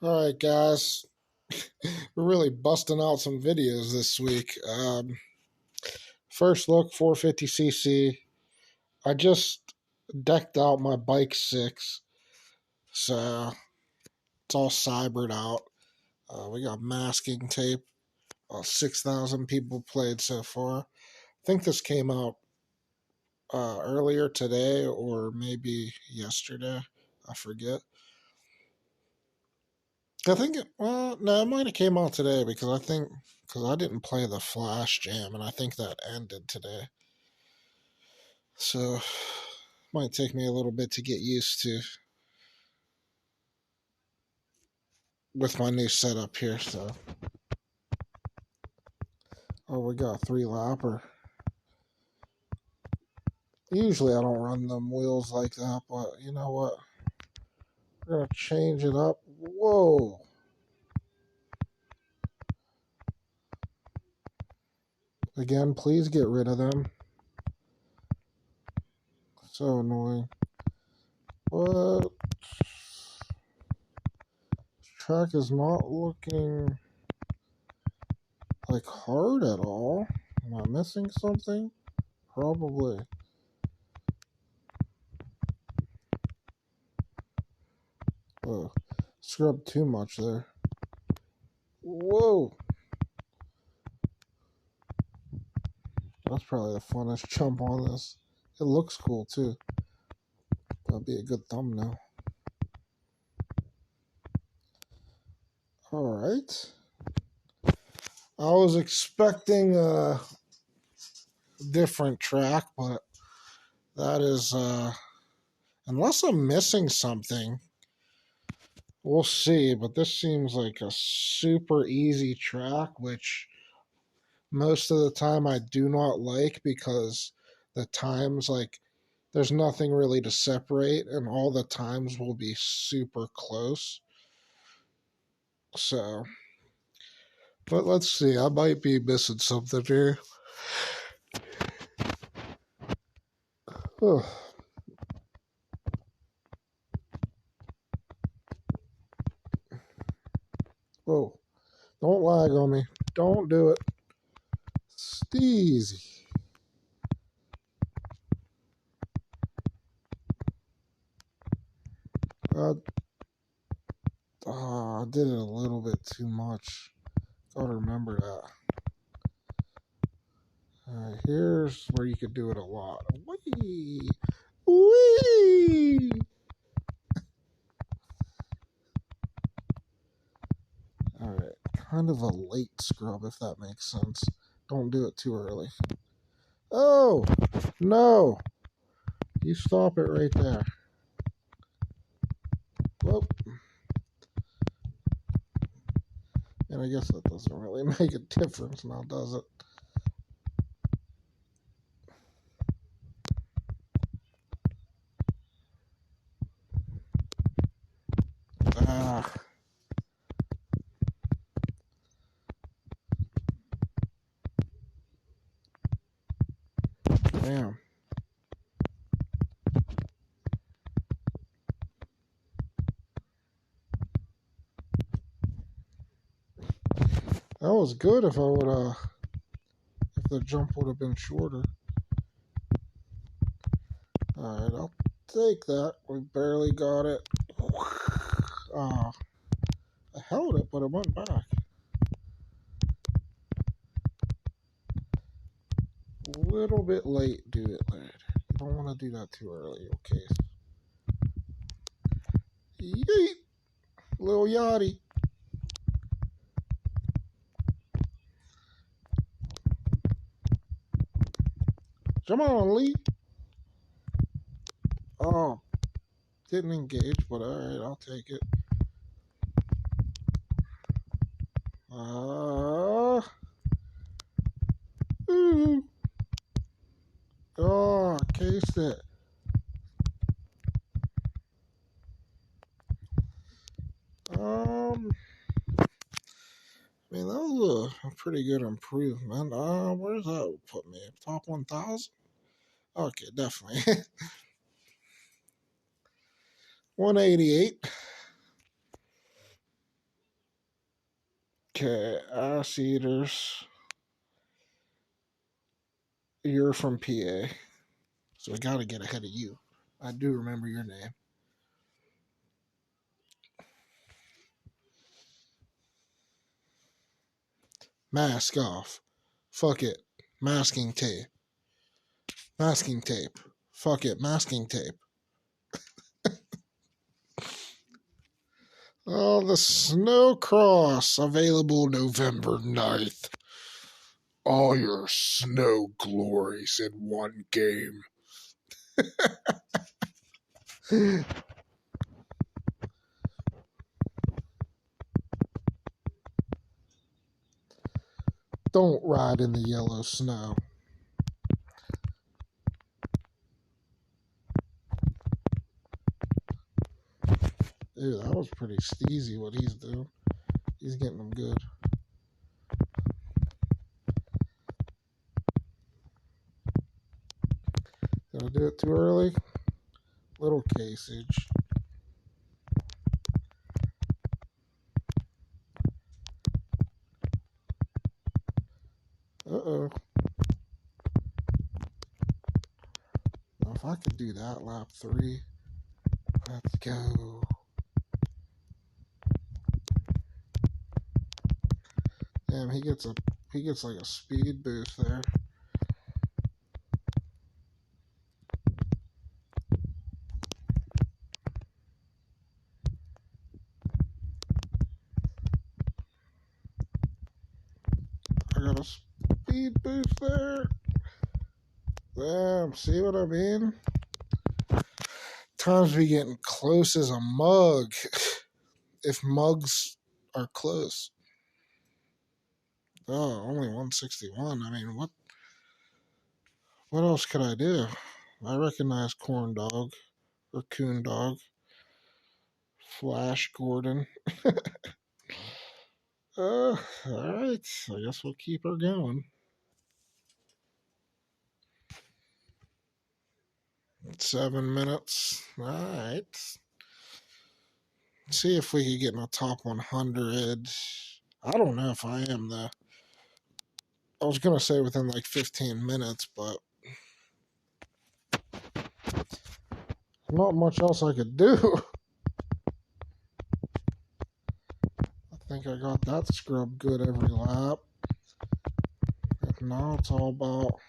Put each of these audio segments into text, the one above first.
All right, guys. We're really busting out some videos this week. First look, 450cc. I just decked out my bike 6, so it's all cybered out. We got masking tape. 6,000 people played so far. I think this came out earlier today or maybe yesterday. I forget. No, it might have came out today because I didn't play the Flash Jam and I think that ended today. So might take me a little bit to get used to with my new setup here. So, we got 3 lapper. Usually I don't run them wheels like that, but you know what? We're gonna change it up. Whoa! Again, please get rid of them. So annoying. What? This track is not looking like hard at all. Am I missing something? Probably. Oh, scrubbed too much there. Whoa! That's probably the funnest jump on this. It looks cool too. That'll be a good thumbnail. Alright. I was expecting a different track, but that is, unless I'm missing something, we'll see. But this seems like a super easy track, which most of the time I do not like because the times, like, there's nothing really to separate, and all the times will be super close. So, but let's see. I might be missing something here. Oh, whoa. Don't lag on me. Don't do it. Steezy. Uh, I did it a little bit too much. Gotta remember that. Here's where you could do it a lot. Whee! Whee! Alright. Kind of a late scrub, if that makes sense. Don't do it too early. Oh! No! You stop it right there. Well, and I guess that doesn't really make a difference now, does it? Ah. Damn. That was good if if the jump would have been shorter. Alright, I'll take that. We barely got it. I held it, but it went back. A little bit late, do it later. You don't want to do that too early, okay? Yeet! Little yachty. Come on, Lee. Oh, didn't engage, but alright, I'll take it. Ooh. Oh, cased it. I mean, that was a pretty good improvement. Where's that put me? Top 1,000? Okay, definitely. 188. Okay, ass eaters. You're from PA, so I gotta get ahead of you. I do remember your name. Mask off. Fuck it. Masking tape. Masking tape. Fuck it. Masking tape. Oh, the Snow Cross, available November 9th. All your snow glories in one game. Don't ride in the yellow snow. Ew, that was pretty steezy what he's doing. He's getting them good. Did I do it too early? Little caseage. Uh-oh. Now, if I could do that lap 3, let's go. Damn, he gets like a speed boost there. I got a speed boost there. Damn, see what I mean? Times be getting close as a mug. If mugs are close. Oh, only 161. I mean, what else could I do? I recognize Corn Dog or Coon Dog. Flash Gordon. Alright. I guess we'll keep her going. 7 minutes. Alright. See if we could get in the top 100. I don't know if I am though. I was gonna say within like 15 minutes, but not much else I could do. I think I got that scrub good every lap. If not, it's all about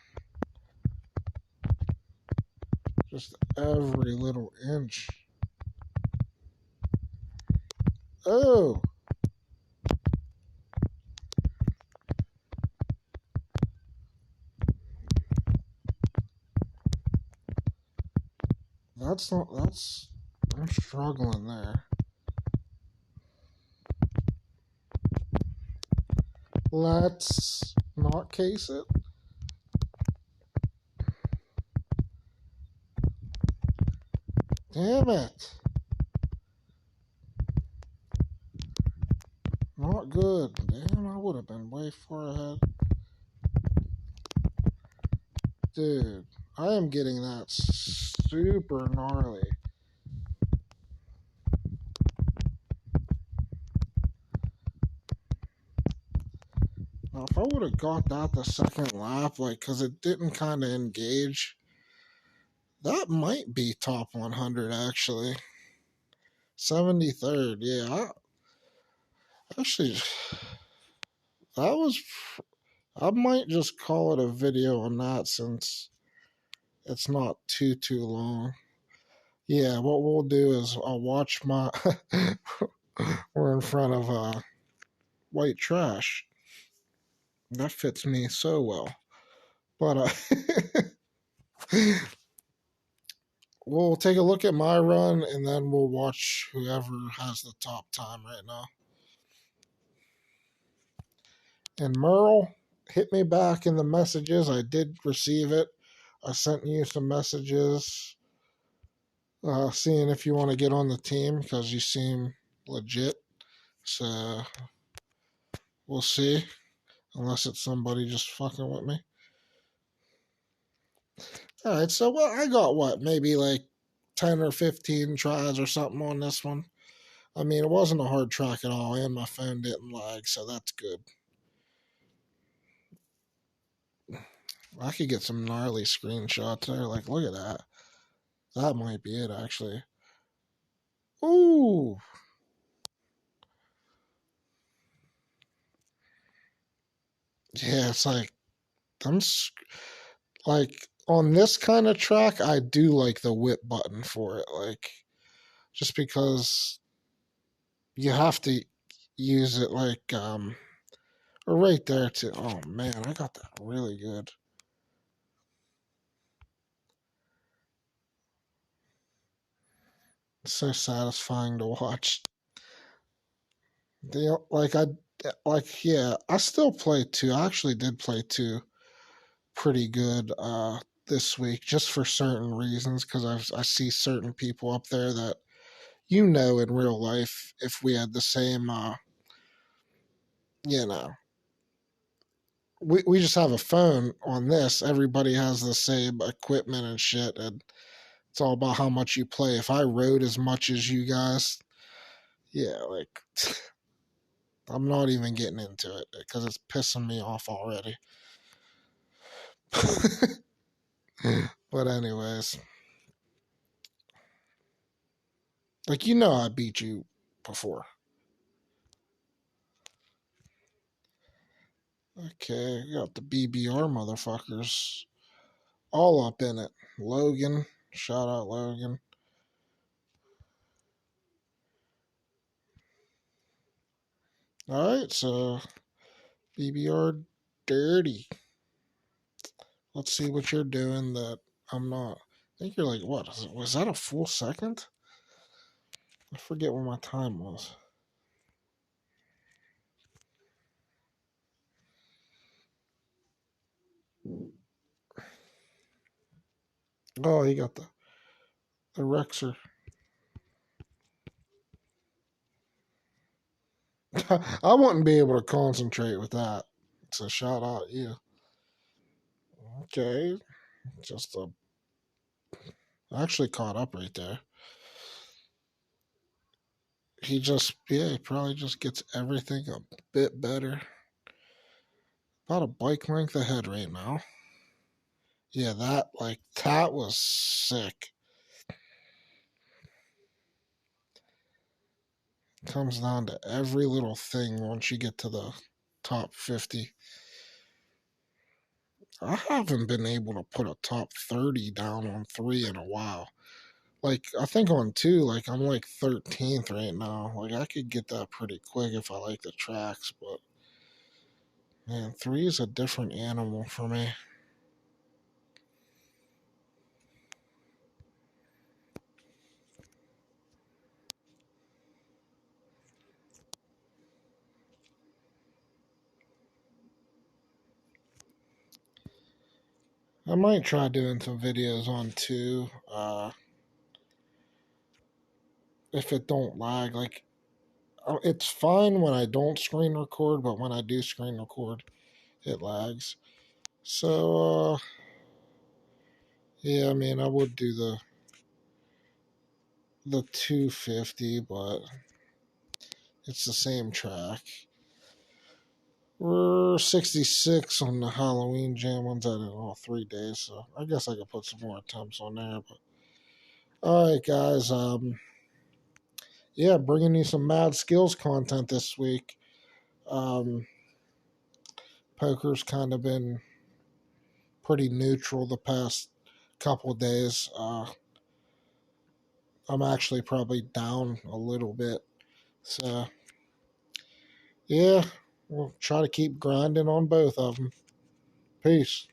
just every little inch. Oh! I'm struggling there. Let's not case it. Damn it. Not good. Damn, I would have been way far ahead. Dude, I am getting that super gnarly. Now, if I would have got that the second lap, like, because it didn't kind of engage, that might be top 100, actually. 73rd, yeah. Actually, that was... I might just call it a video on that since it's not too long. Yeah, what we'll do is I'll watch my... We're in front of white trash. That fits me so well. But we'll take a look at my run and then we'll watch whoever has the top time right now. And Merle, hit me back in the messages. I did receive it. I sent you some messages seeing if you want to get on the team because you seem legit. So we'll see. Unless it's somebody just fucking with me. Alright, so I got what? Maybe like 10 or 15 tries or something on this one. I mean, it wasn't a hard track at all, and my phone didn't lag, so that's good. I could get some gnarly screenshots there. Like, look at that. That might be it, actually. Ooh. Yeah, it's like, I'm like, on this kind of track, I do like the whip button for it. Like, just because you have to use it, like, or right there, too. Oh, man, I got that really good. It's so satisfying to watch. They yeah, I still play two. I actually did play two pretty good this week, just for certain reasons, because I see certain people up there that in real life, if we had the same you know we just have a phone on this, everybody has the same equipment and shit, and it's all about how much you play. If I rode as much as you guys, yeah, like I'm not even getting into it because it's pissing me off already. But anyways, like, I beat you before. Okay, we got the BBR motherfuckers all up in it. Logan, shout out Logan. All right, so BBR dirty. Let's see what you're doing that I'm not. I think you're like, what? Was that a full second? I forget what my time was. Oh, he got the Rexer. I wouldn't be able to concentrate with that. So shout out you. Okay, just actually caught up right there. He probably just gets everything a bit better. About a bike length ahead right now. Yeah, that was sick. Comes down to every little thing once you get to the top 50. I haven't been able to put a top 30 down on three in a while. Like, I think on two, like, I'm like 13th right now. Like, I could get that pretty quick if I like the tracks, but man, three is a different animal for me. I might try doing some videos on two. If it don't lag, like, it's fine when I don't screen record, but when I do screen record, it lags. So, yeah, I mean, I would do the 250, but it's the same track. We're 66 on the Halloween jam ones. I did all 3 days, so I guess I could put some more attempts on there. But all right, guys. Yeah, bringing you some Madskills content this week. Poker's kind of been pretty neutral the past couple of days. I'm actually probably down a little bit. So, yeah, we'll try to keep grinding on both of them. Peace.